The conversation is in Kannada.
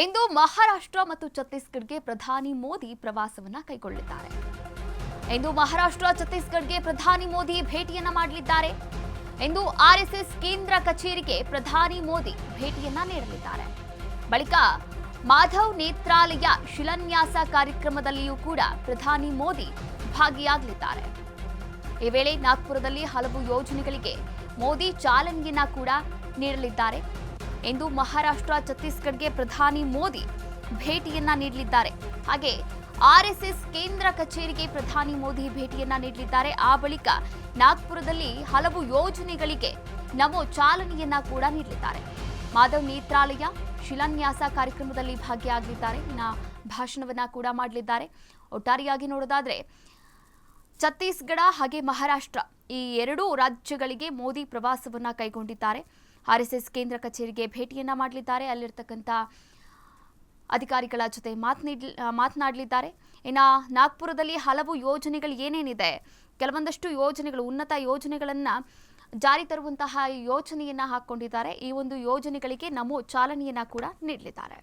ಇಂದು ಮಹಾರಾಷ್ಟ್ರ ಮತ್ತು ಛತ್ತೀಸ್ಗಢಗೆ ಪ್ರಧಾನಿ ಮೋದಿ ಪ್ರವಾಸವನ್ನ ಕೈಗೊಳ್ಳಲಿದ್ದಾರೆ. ಇಂದು ಮಹಾರಾಷ್ಟ್ರ ಛತ್ತೀಸ್ಗಢಗೆ ಪ್ರಧಾನಿ ಮೋದಿ ಭೇಟಿಯನ್ನ ಮಾಡಲಿದ್ದಾರೆ. ಇಂದು ಆರ್ಎಸ್ಎಸ್ ಕೇಂದ್ರ ಕಚೇರಿಗೆ ಪ್ರಧಾನಿ ಮೋದಿ ಭೇಟಿಯನ್ನ ನೀಡಲಿದ್ದಾರೆ. ಬಳಿಕ ಮಾಧವ್ ನೇತ್ರಾಲಯ ಶಿಲಾನ್ಯಾಸ ಕಾರ್ಯಕ್ರಮದಲ್ಲಿಯೂ ಕೂಡ ಪ್ರಧಾನಿ ಮೋದಿ ಭಾಗಿಯಾಗಲಿದ್ದಾರೆ. ಈ ವೇಳೆ ನಾಗ್ಪುರದಲ್ಲಿ ಹಲವು ಯೋಜನೆಗಳಿಗೆ ಮೋದಿ ಚಾಲನೆಯನ್ನ ಕೂಡ ನೀಡಲಿದ್ದಾರೆ. ಇಂದು ಮಹಾರಾಷ್ಟ್ರ ಛತ್ತೀಸ್ಗಢಗೆ ಪ್ರಧಾನಿ ಮೋದಿ ಭೇಟಿಯನ್ನ ನೀಡಲಿದ್ದಾರೆ. ಹಾಗೆ ಆರ್ಎಸ್ಎಸ್ ಕೇಂದ್ರ ಕಚೇರಿಗೆ ಪ್ರಧಾನಿ ಮೋದಿ ಭೇಟಿಯನ್ನ ನೀಡಲಿದ್ದಾರೆ. ಆ ಬಳಿಕ ನಾಗ್ಪುರದಲ್ಲಿ ಹಲವು ಯೋಜನೆಗಳಿಗೆ ನಮೋ ಚಾಲನೆಯನ್ನ ಕೂಡ ನೀಡಲಿದ್ದಾರೆ. ಮಾಧವ್ ನೇತ್ರಾಲಯ ಶಿಲಾನ್ಯಾಸ ಕಾರ್ಯಕ್ರಮದಲ್ಲಿ ಭಾಗಿಯಾಗಲಿದ್ದಾರೆ. ಭಾಷಣವನ್ನ ಕೂಡ ಮಾಡಲಿದ್ದಾರೆ. ಒಟ್ಟಾರೆಯಾಗಿ ನೋಡೋದಾದ್ರೆ ಛತ್ತೀಸ್ಗಢ ಹಾಗೆ ಮಹಾರಾಷ್ಟ್ರ ಈ ಎರಡೂ ರಾಜ್ಯಗಳಿಗೆ ಮೋದಿ ಪ್ರವಾಸವನ್ನ ಕೈಗೊಂಡಿದ್ದಾರೆ. ಆರ್ಎಸ್ಎಸ್ ಕೇಂದ್ರ ಕಚೇರಿಗೆ ಭೇಟಿಯನ್ನ ಮಾಡಲಿದ್ದಾರೆ. ಅಲ್ಲಿರ್ತಕ್ಕಂಥ ಅಧಿಕಾರಿಗಳ ಜೊತೆ ಮಾತನಾಡಲಿದ್ದಾರೆ. ಇನ್ನು ನಾಗ್ಪುರದಲ್ಲಿ ಹಲವು ಯೋಜನೆಗಳು ಏನೇನಿದೆ, ಕೆಲವೊಂದಷ್ಟು ಯೋಜನೆಗಳು, ಉನ್ನತ ಯೋಜನೆಗಳನ್ನು ಜಾರಿ ತರುವಂತಹ ಯೋಜನೆಯನ್ನ ಹಾಕೊಂಡಿದ್ದಾರೆ. ಈ ಒಂದು ಯೋಜನೆಗಳಿಗೆ ನಮೋ ಚಾಲನೆಯನ್ನ ಕೂಡ ನೀಡಲಿದ್ದಾರೆ.